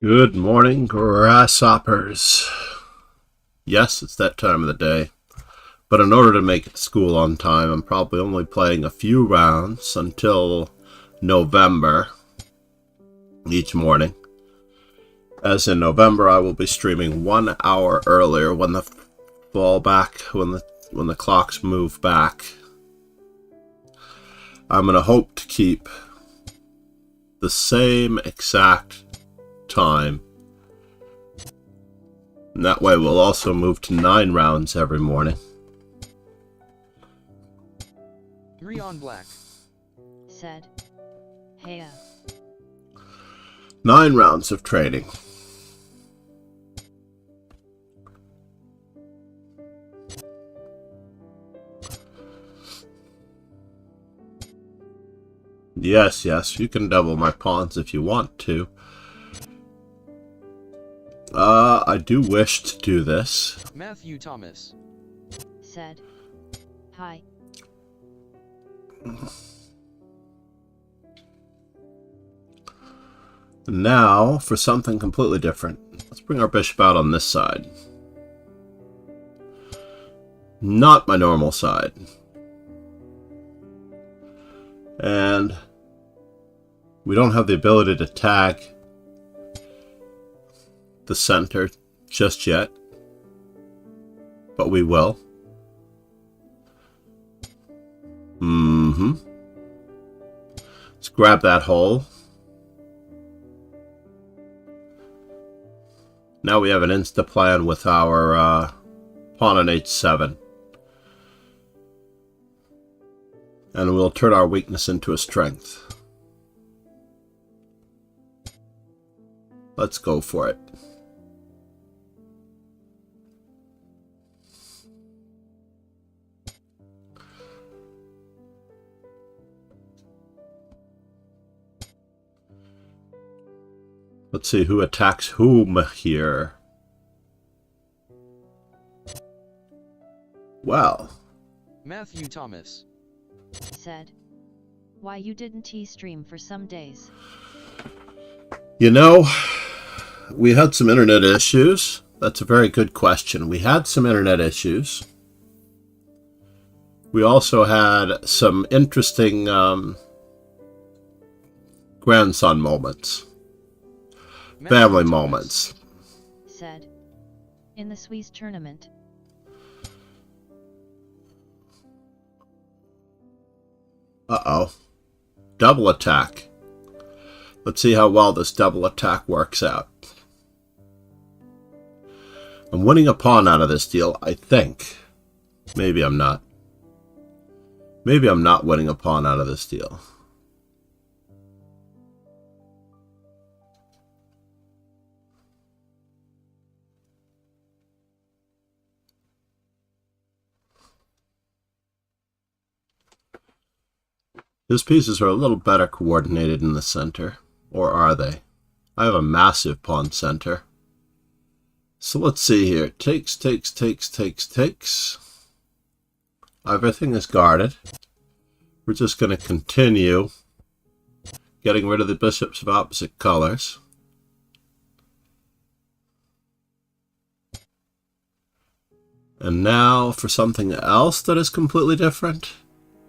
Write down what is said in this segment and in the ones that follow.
Good morning, grasshoppers. Yes, it's that time of the day. But in order to make it to school on time, I'm probably only playing a few rounds until November each morning. As in November, I will be streaming 1 hour earlier when the when the clocks move back. I'm gonna hope to keep the same exact time. And that way we'll also move to 9 rounds every morning. 3 on black. Said. Heya. 9 rounds of training. Yes, you can double my pawns if you want to. I do wish to do this. Matthew Thomas. Said. Hi. Now, for something completely different. Let's bring our bishop out on this side. Not my normal side. And we don't have the ability to tag the center just yet, but we will. Let's grab that hole. Now we have an insta plan with our pawn on h7. And we'll turn our weakness into a strength. Let's go for it. Let's see who attacks whom here. Well. Matthew Thomas. Said. Why you didn't stream for some days? You know, we had some internet issues. That's a very good question. We had some internet issues. We also had some interesting grandson moments. Family moments. Said. In the Swiss tournament. Uh-oh. Double attack. Let's see how well this double attack works out. I'm winning a pawn out of this deal, I think. Maybe I'm not. Maybe I'm not winning a pawn out of this deal. His pieces are a little better coordinated in the center. Or are they? I have a massive pawn center. So let's see here. Takes. Everything is guarded. We're just going to continue getting rid of the bishops of opposite colors. And now for something else that is completely different.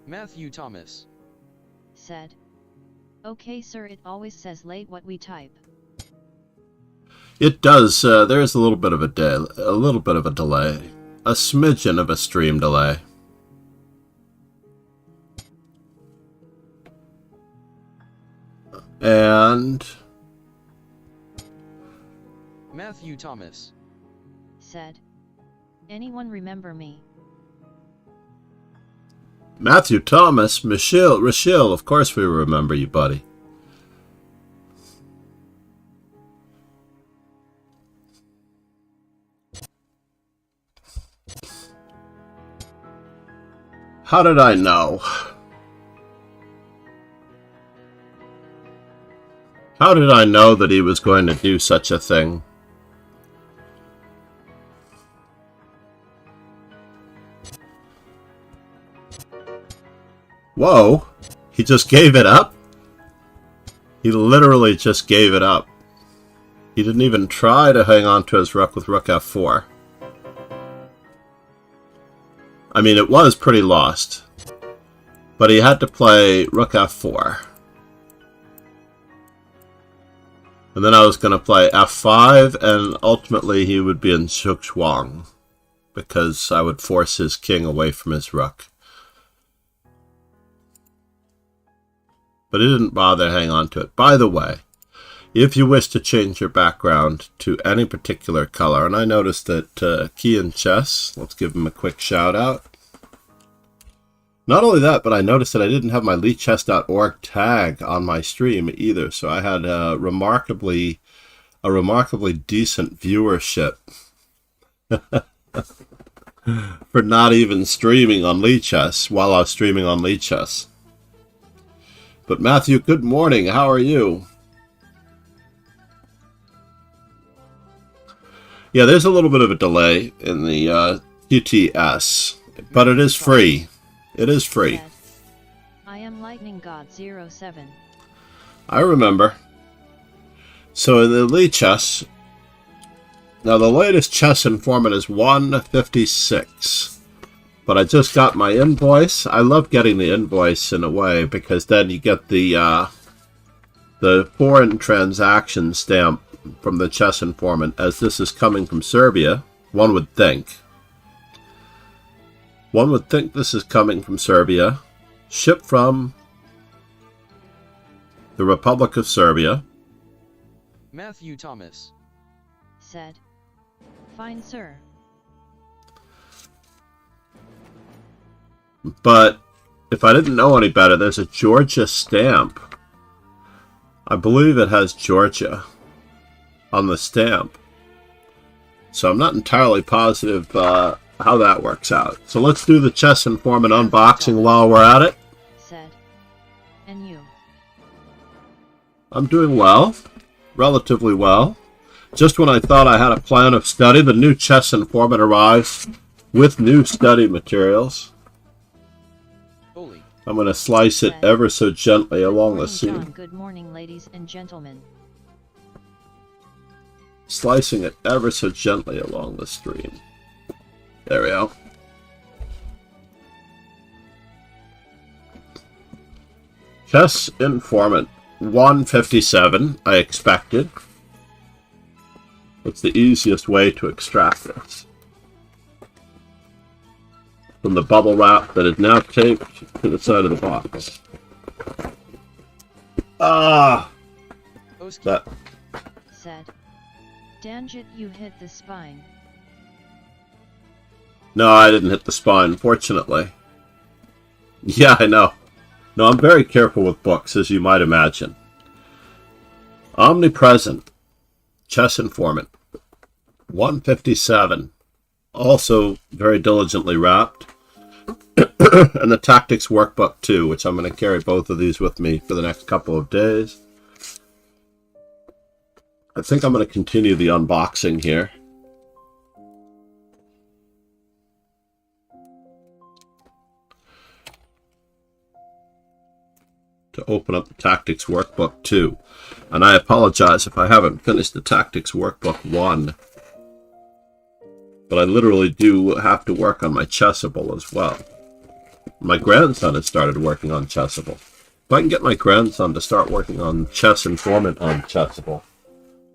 Matthew Thomas. Said. Okay sir, it always says late what we type. It does. There is a little bit of a delay. A smidgen of a stream delay. And Matthew Thomas. Said. Anyone remember me? Matthew Thomas, Rachel, of course we remember you, buddy. How did I know? How did I know that he was going to do such a thing? Whoa, he just gave it up? He literally just gave it up. He didn't even try to hang on to his rook with rook f4. I mean, it was pretty lost. But he had to play rook f4. And then I was going to play f5, and ultimately he would be in zugzwang, because I would force his king away from his rook. But he didn't bother to hang on to it. By the way, if you wish to change your background to any particular color, and I noticed that Key in Chess, let's give him a quick shout out. Not only that, but I noticed that I didn't have my leechess.org tag on my stream either, so I had a remarkably decent viewership for not even streaming on Lichess while I was streaming on Lichess. But Matthew, good morning. How are you? Yeah, there's a little bit of a delay in the QTS, but it is free. It is free. I am Lightning God 07. I remember. So in the Lichess, now the latest chess informant is 156. But I just got my invoice. I love getting the invoice in a way, because then you get the foreign transaction stamp from the chess informant, as this is coming from Serbia, one would think. One would think this is coming from Serbia, shipped from the Republic of Serbia. Matthew Thomas. Said. Fine sir. But if I didn't know any better, there's a Georgia stamp. I believe it has Georgia on the stamp. So I'm not entirely positive how that works out. So let's do the chess informant unboxing while we're at it. Said. And you? I'm doing well. relatively well. Just when I thought I had a plan of study, the new chess informant arrives with new study materials. Holy. I'm going to slice it ever so gently along the seam. Good morning, ladies and gentlemen. Slicing it ever so gently along the stream. There we go. Chess informant 157, I expected. What's the easiest way to extract this? From the bubble wrap that is now taped to the side of the box. Ah! That. Said. Danjit, you hit the spine. No, I didn't hit the spine, fortunately. Yeah, I know. No, I'm very careful with books, as you might imagine. Omnipresent. Chess informant. 157. Also very diligently wrapped. And the tactics workbook too, which I'm going to carry both of these with me for the next couple of days. I think I'm going to continue the unboxing here. To open up the tactics workbook too. And I apologize if I haven't finished the tactics workbook 1. But I literally do have to work on my Chessable as well. My grandson has started working on Chessable. If I can get my grandson to start working on Chess Informant on Chessable,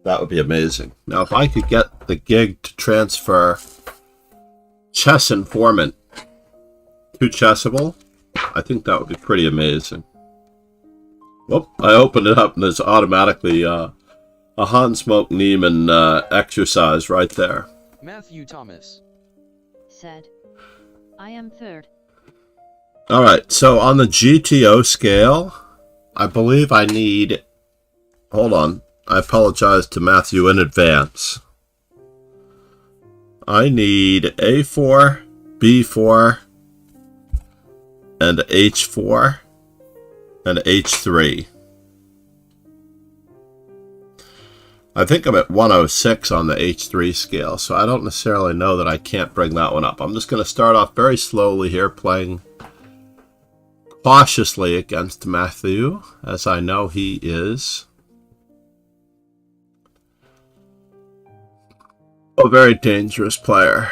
that would be amazing. Now, if I could get the gig to transfer Chess Informant to Chessable, I think that would be pretty amazing. Whoop, I opened it up and there's automatically a Hans-Moke Niemann exercise right there. Matthew Thomas. Said. I am third. Alright, so on the GTO scale, I believe I need... Hold on. I apologize to Matthew in advance. I need A4, B4, and H4, and H3. I think I'm at 106 on the H3 scale, so I don't necessarily know that I can't bring that one up. I'm just going to start off very slowly here, playing cautiously against Matthew, as I know he is a very dangerous player.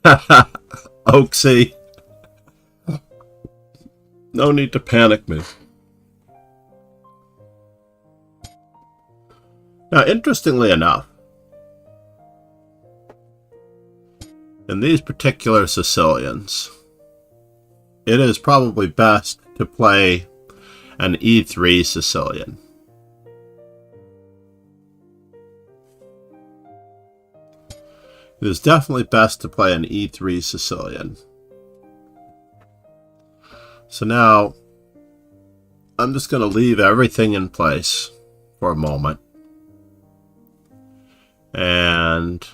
Oaksy. No need to panic me. Now, interestingly enough, in these particular Sicilians, it is probably best to play an E3 Sicilian. It is definitely best to play an E3 Sicilian. So now, I'm just going to leave everything in place for a moment. And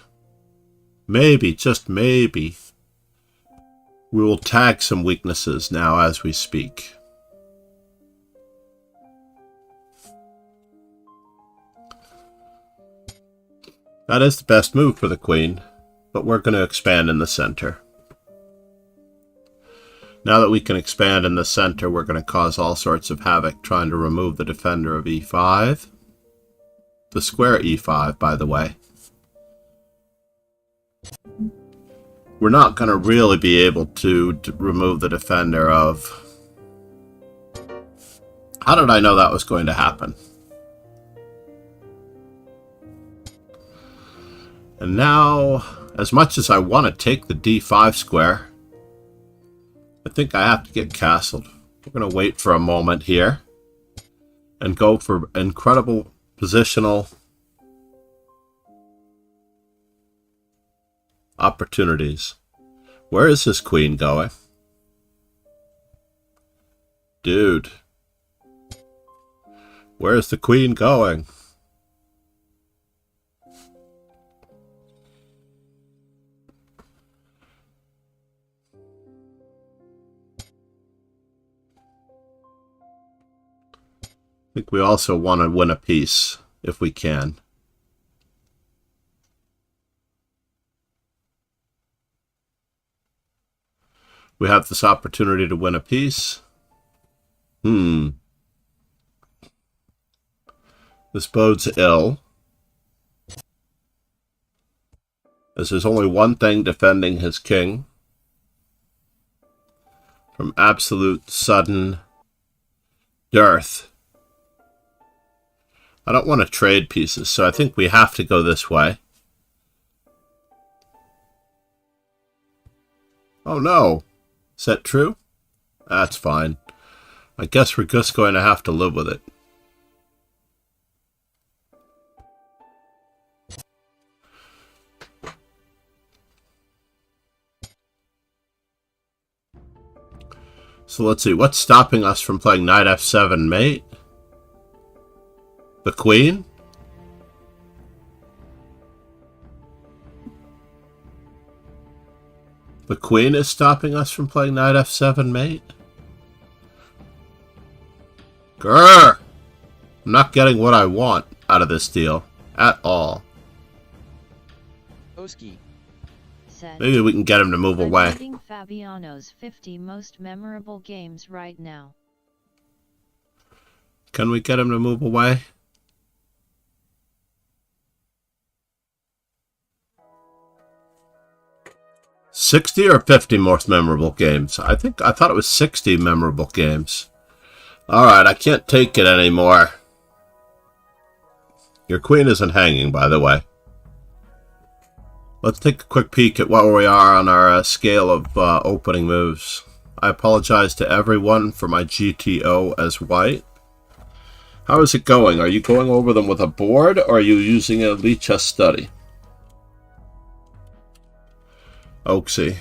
maybe, just maybe, we will tag some weaknesses now as we speak. That is the best move for the queen, but we're going to expand in the center. Now that we can expand in the center, we're going to cause all sorts of havoc trying to remove the defender of e5. The square e5, by the way. We're not going to really be able to remove the defender of... How did I know that was going to happen? And now, as much as I want to take the d5 square, I think I have to get castled. We're going to wait for a moment here and go for incredible positional opportunities. Where is this queen going? Dude. Where's the queen going? I think we also want to win a piece if we can. We have this opportunity to win a piece. This bodes ill, as there's only one thing defending his king from absolute sudden dearth. I don't want to trade pieces, so I think we have to go this way. Oh no! Is that true? That's fine. I guess we're just going to have to live with it. So let's see, what's stopping us from playing knight f7 mate? The queen? The queen is stopping us from playing knight f7 mate? Grrr! I'm not getting what I want out of this deal at all. Oski. Said, Maybe we can get him to move I'm away. reading Fabiano's 50 most memorable games right now. Can we get him to move away? $60 or 50 most memorable games? I thought it was 60 memorable games. Alright, I can't take it anymore. Your queen isn't hanging, by the way. Let's take a quick peek at where we are on our scale of opening moves. I apologize to everyone for my GTO as white. How is it going? Are you going over them with a board, or are you using a Elite Chess Study? Oaksy.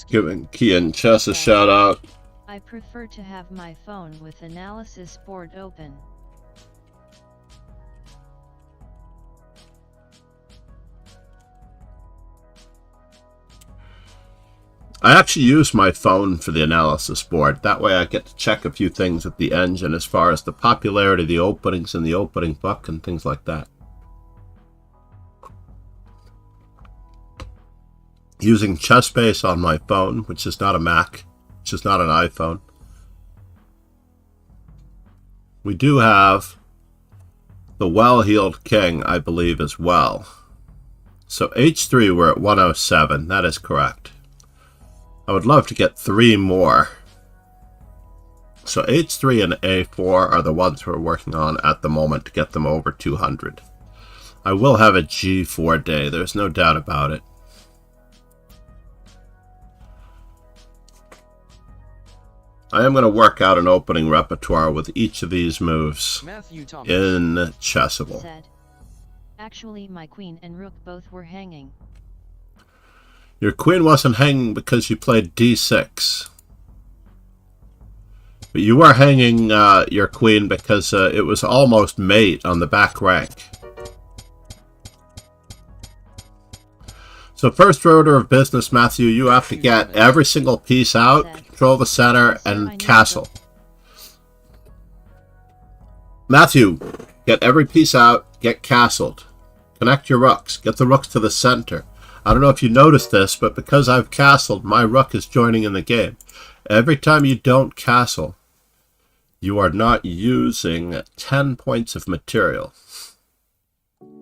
Giving Kian Chess a shout out. I prefer to have my phone with analysis board open. I actually use my phone for the analysis board. That way I get to check a few things with the engine as far as the popularity of the openings in the opening book and things like that. Using ChessBase on my phone, which is not a Mac, which is not an iPhone. We do have the well-heeled king, I believe, as well. So h3, we're at 107. That is correct. I would love to get 3 more. So h3 and a4 are the ones we're working on at the moment to get them over 200. I will have a g4 day. There's no doubt about it. I am going to work out an opening repertoire with each of these moves in Chessable. Said, actually, my queen and rook both were hanging. Your queen wasn't hanging because you played d6. But you were hanging your queen because it was almost mate on the back rank. So first order of business, Matthew, you have to get every single piece out, control the center, and castle. Matthew, get every piece out, get castled. Connect your rooks, get the rooks to the center. I don't know if you noticed this, but because I've castled, my rook is joining in the game. Every time you don't castle, you are not using 10 points of material.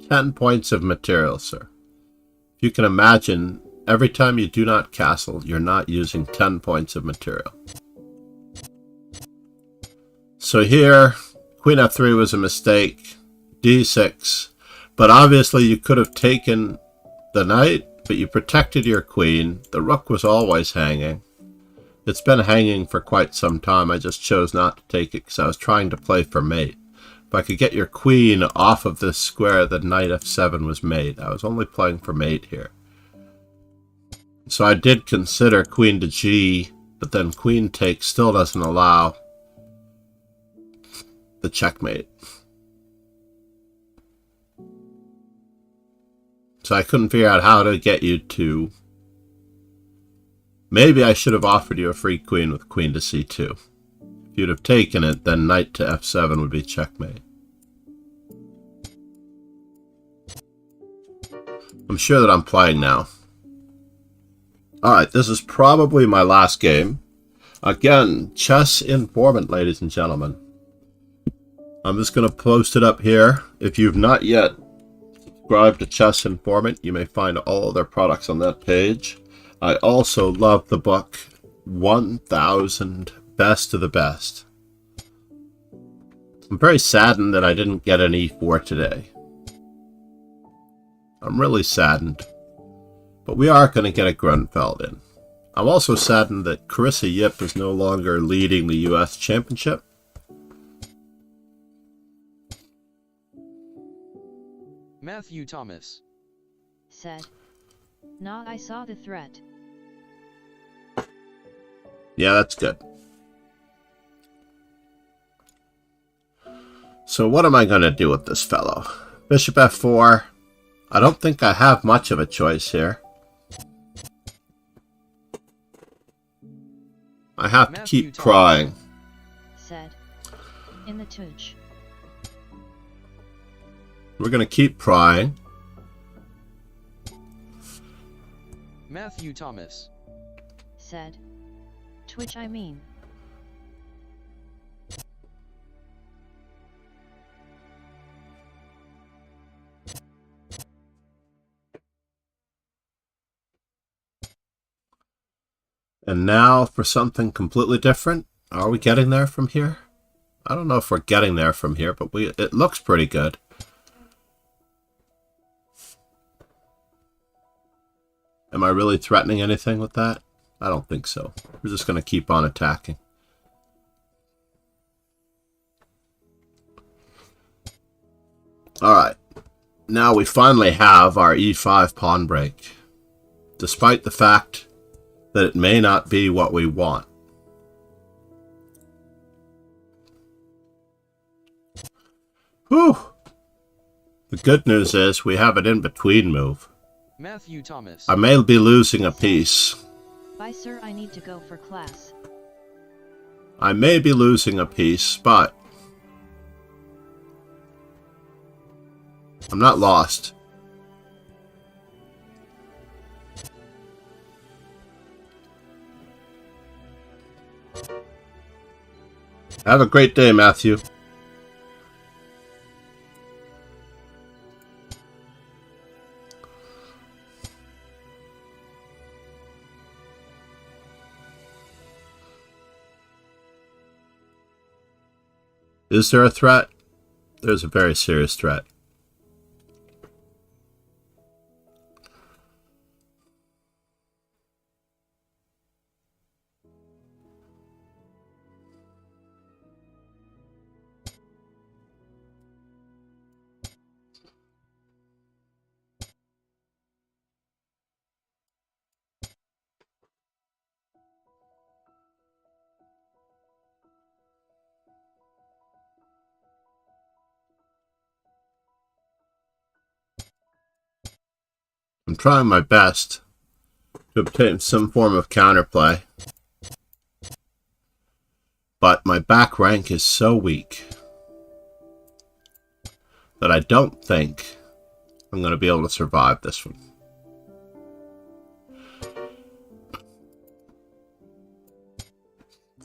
10 points of material, sir. You can imagine, every time you do not castle, you're not using 10 points of material. So here, queen f3 was a mistake, d6, but obviously you could have taken the knight, but you protected your queen. The rook was always hanging. It's been hanging for quite some time. I just chose not to take it because I was trying to play for mate. If I could get your queen off of this square, the knight f7 was mate. I was only playing for mate here. So I did consider queen to g, but then queen takes still doesn't allow. the checkmate. So I couldn't figure out how to get you to... Maybe I should have offered you a free queen with queen to c2. If you'd have taken it, then knight to f7 would be checkmate. I'm sure that I'm playing now. Alright, this is probably my last game. Again, Chess Informant, ladies and gentlemen. I'm just going to post it up here. If you've not yet subscribed to Chess Informant, you may find all of their products on that page. I also love the book 1000 Best of the Best. I'm very saddened that I didn't get an e4 today. I'm really saddened. But we are going to get a Grunfeld in. I'm also saddened that Carissa Yip is no longer leading the U.S. Championship. Matthew Thomas said, "Nah, I saw the threat." Yeah, that's good. So what am I going to do with this fellow? Bishop f4. I don't think I have much of a choice here. I have to keep prying. Said, "In the touch." We're going to keep prying. Matthew Thomas said, "Twitch, I mean." And now for something completely different. Are we getting there from here? I don't know if we're getting there from here, but it looks pretty good. Am I really threatening anything with that? I don't think so. We're just going to keep on attacking. Alright. Now we finally have our e5 pawn break. Despite the fact that it may not be what we want. Whew! The good news is we have an in-between move. Matthew Thomas. I may be losing a piece. Bye, sir, I need to go for class. I may be losing a piece, but I'm not lost. Have a great day, Matthew. Is there a threat? There's a very serious threat. I'm trying my best to obtain some form of counterplay, but my back rank is so weak that I don't think I'm going to be able to survive this one.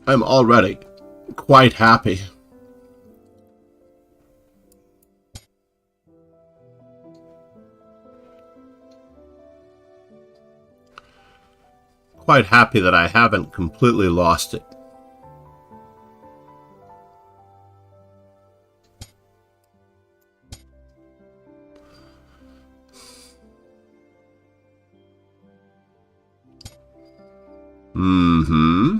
I'm already quite happy. Quite happy that I haven't completely lost it. Mm-hmm.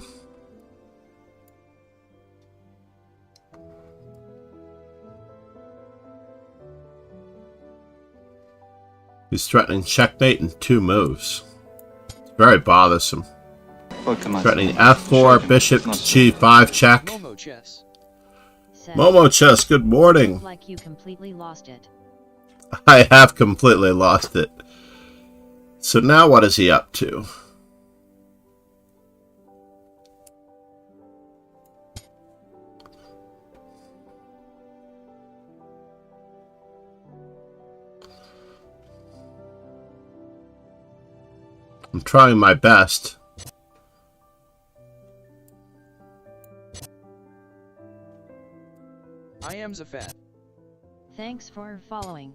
He's threatening checkmate in 2 moves. Very bothersome. Threatening f4, bishop to g5 check. said. Momo Chess, good morning. Like you completely lost it. I have completely lost it. So now what is he up to? I'm trying my best. I am Zafat. Thanks for following.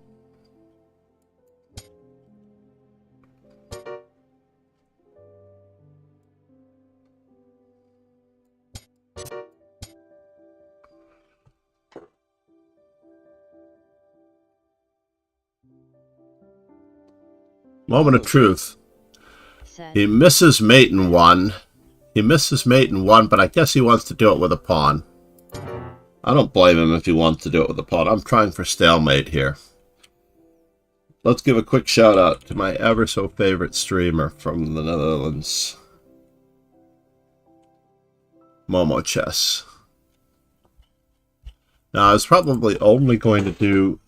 Moment of truth. Said. He misses mate in one. He misses mate in one, but I guess he wants to do it with a pawn. I don't blame him if he wants to do it with a pawn. I'm trying for stalemate here. Let's give a quick shout out to my ever so favorite streamer from the Netherlands, Momo Chess. Now, I was probably only going to do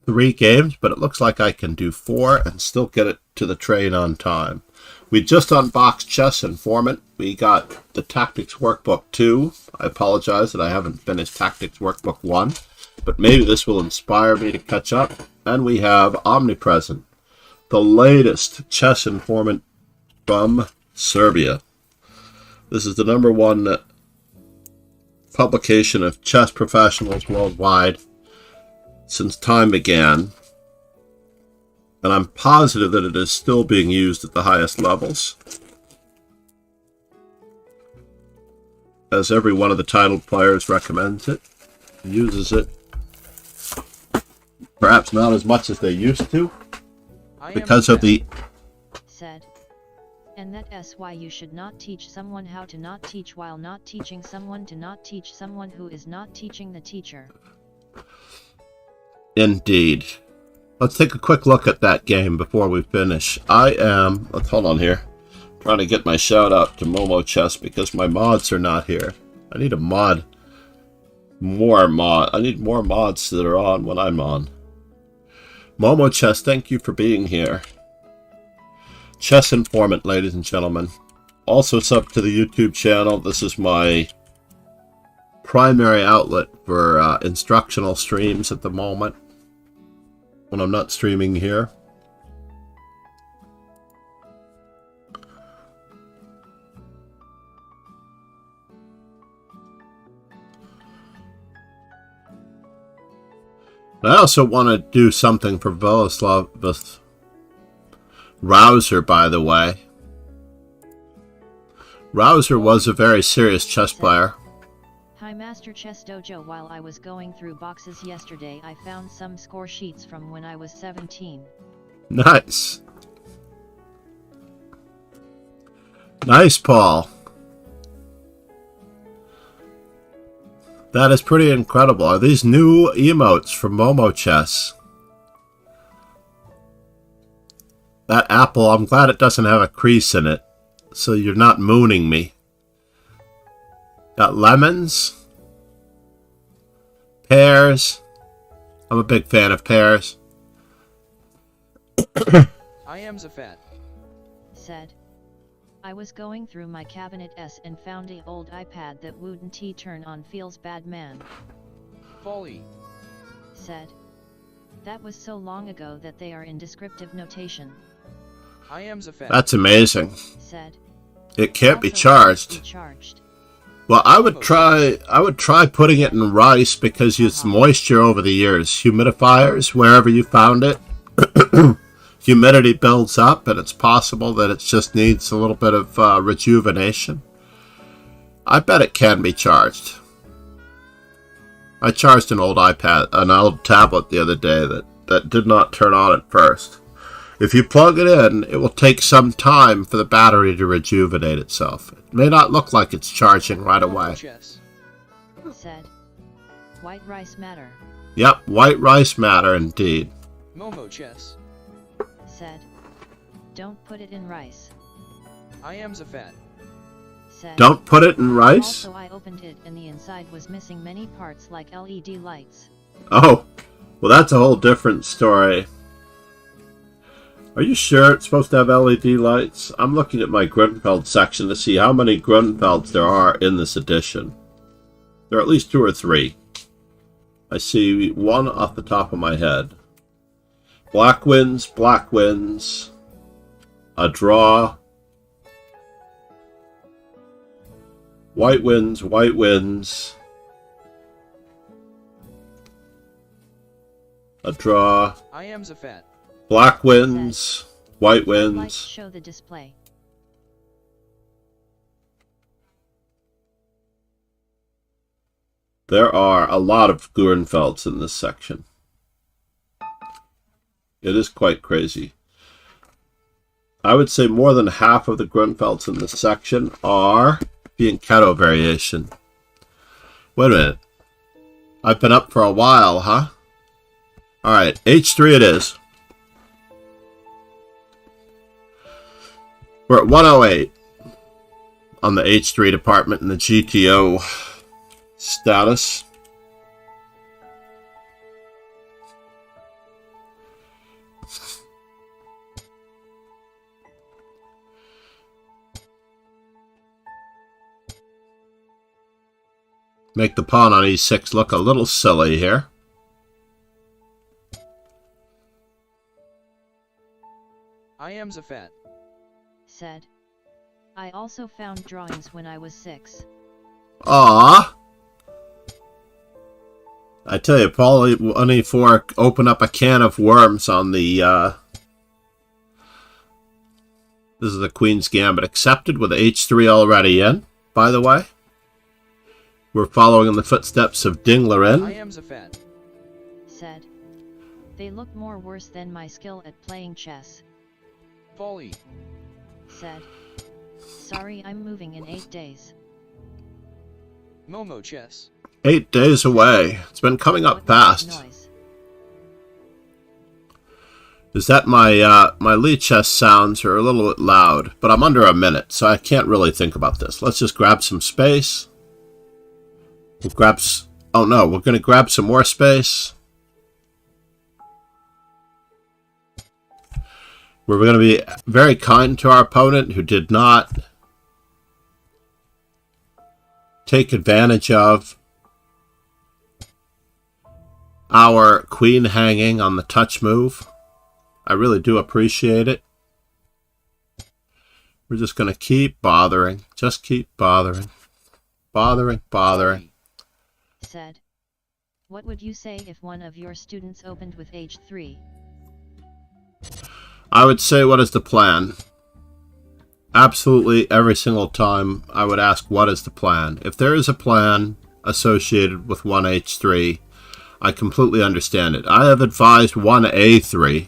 3 games, but it looks like I can do 4 and still get it to the train on time. We just unboxed Chess Informant. We got the Tactics Workbook 2. I apologize that I haven't finished Tactics Workbook 1, but maybe this will inspire me to catch up. And we have Omnipresent, the latest Chess Informant from Serbia. This is the #1 publication of chess professionals worldwide since time began, and I'm positive that it is still being used at the highest levels, as every one of the titled players recommends it, uses it, perhaps not as much as they used to, because of the... Said. And that's why you should not teach someone how to not teach while not teaching someone to not teach someone who is not teaching the teacher. Indeed. Let's take a quick look at that game before we finish. Let's hold on here. Trying to get my shout out to Momo Chess because my mods are not here. I need a mod. I need more mods that are on when I'm on. Momo Chess, thank you for being here. Chess Informant, ladies and gentlemen. Also sub to the YouTube channel. This is my primary outlet for instructional streams at the moment when I'm not streaming here. I also want to do something for Vsevolod. Rauzer, by the way. Rauzer was a very serious chess player. Hi Master Chess Dojo. While I was going through boxes yesterday, I found some score sheets from when I was 17. Nice. Nice, Paul. That is pretty incredible. Are these new emotes from Momo Chess? That apple, I'm glad it doesn't have a crease in it, so you're not mooning me. Got lemons. Pears. I'm a big fan of pears. I am Zafat. Said. I was going through my cabinet and found a old iPad that wouldn't turn on. Feels bad, man. Folly. Said. That was so long ago that they are in descriptive notation. I am Zafat. That's amazing. Said. It can't be Also charged. charged. Well, I would try putting it in rice because it's moisture over the years. Humidifiers, wherever you found it, humidity builds up, and it's possible that it just needs a little bit of rejuvenation. I bet it can be charged. I charged an old tablet the other day that did not turn on at first. If you plug it in, it will take some time for the battery to rejuvenate itself. It may not look like it's charging right away. Said. White rice matter. Yep, white rice matter indeed. Momo Chess. Said. Don't put it in rice. I am Zafat. said. Don't put it in rice? Also, I opened it and the inside was missing many parts like LED lights. Oh, well, that's a whole different story. Are you sure it's supposed to have LED lights? I'm looking at my Grunfeld section to see how many Grunfelds there are in this edition. There are at least 2 or 3. I see one off the top of my head. Black Winds, a draw. White Winds, a draw. I am Zafat. Black Winds, White Lights Winds. show the display. There are a lot of Grunfelds in this section. It is quite crazy. I would say more than half of the Grunfelds in this section are the Enketo variation. Wait a minute. I've been up for a while, huh? Alright, H3 it is. We're at 108 on the H3 department in the GTO status. Make the pawn on e6 look a little silly here. I am Zafat. Said. I also found drawings when I was 6. Ah, I tell you, Paul, 184 open up a can of worms on the, this is the Queen's Gambit accepted with H3 already in, by the way. We're following in the footsteps of Dingler in. I am Zafat. Said. They look more worse than my skill at playing chess. Folly. Said. Sorry, I'm moving in 8 days. Momo Chess. 8 days away. It's been coming up What was that fast. noise? Is that my lead chess sounds are a little bit loud, but I'm under a minute, so I can't really think about this. Let's just grab some space. We'll grab... Oh no, we're going to grab some more space. We're going to be very kind to our opponent who did not take advantage of our queen hanging on the touch move. I really do appreciate it. We're just going to keep bothering. Just keep bothering. Bothering. Said. What would you say if one of your students opened with H3? I would say, what is the plan? Absolutely every single time I would ask, what is the plan? If there is a plan associated with 1H3, I completely understand it. I have advised 1A3.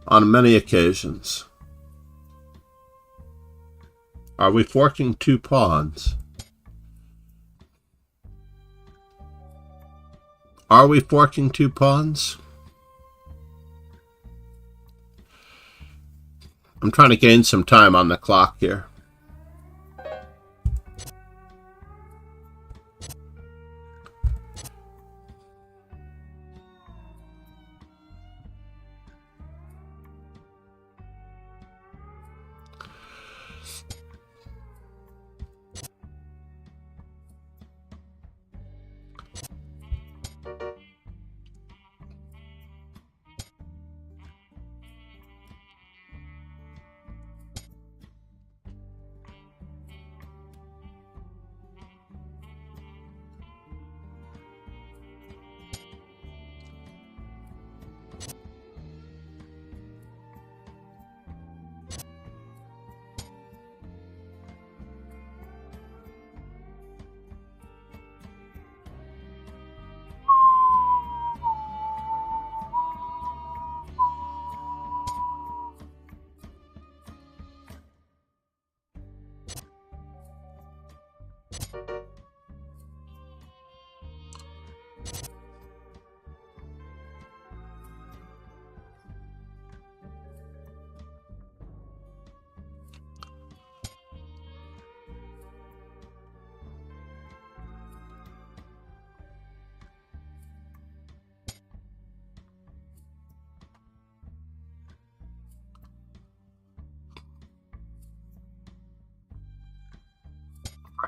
On many occasions. Are we forking 2 pawns? Are we forking 2 pawns? I'm trying to gain some time on the clock here.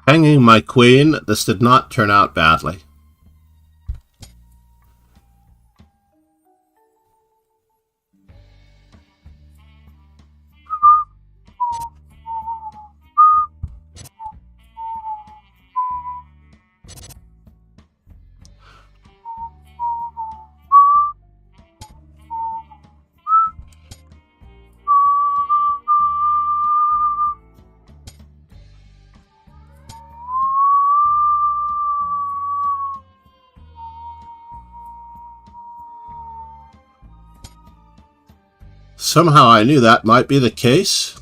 Hanging my queen, this did not turn out badly. Somehow I knew that might be the case.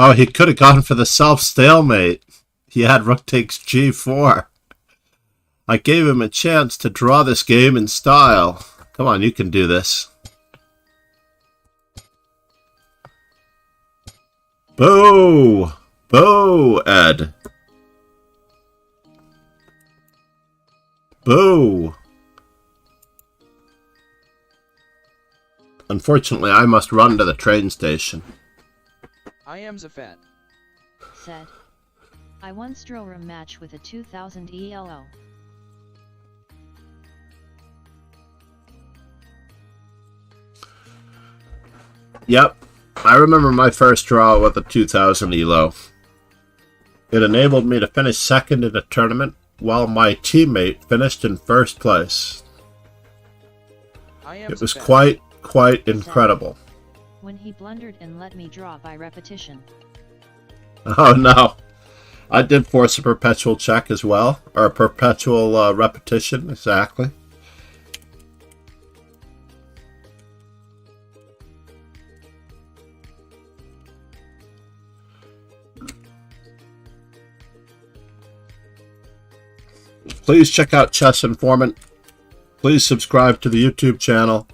Oh, he could have gone for the self-stalemate. He had rook takes g4. I gave him a chance to draw this game in style. Come on, you can do this. Boo! Boo, Ed. Boo! Unfortunately, I must run to the train station. I am Zafat. Said. I once drew a match with a 2000 ELO. Yep, I remember my first draw with a 2000 ELO. It enabled me to finish second in a tournament, while my teammate finished in first place. It was quite incredible. When he blundered and let me draw by repetition. Oh no. I did force a perpetual check as well, or a perpetual repetition, exactly. Please check out Chess Informant. Please subscribe to the YouTube channel.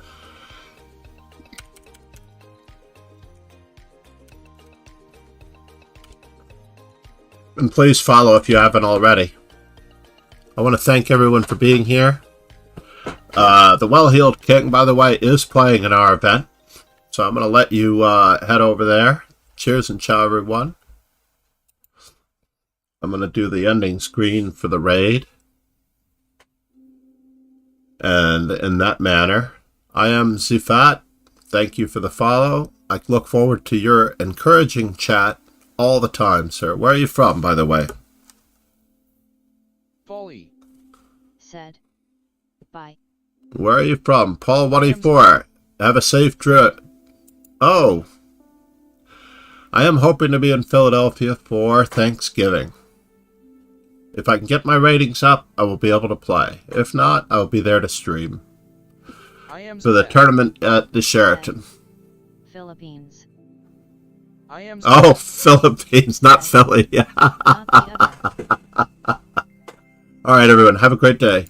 And please follow if you haven't already. I want to thank everyone for being here. The Well-Heeled King, by the way, is playing in our event. So I'm going to let you head over there. Cheers and ciao, everyone. I'm going to do the ending screen for the raid. And in that manner, I am Zafat. Thank you for the follow. I look forward to your encouraging chat all the time, sir. Where are you from, by the way? Folly. Said. Bye. Where are you from? Paul 184. Have a safe trip. Oh. I am hoping to be in Philadelphia for Thanksgiving. If I can get my ratings up, I will be able to play. If not, I will be there to stream. For the tournament at the Sheraton. Philippines. Oh, Philippines, not Philly. All right, everyone. Have a great day.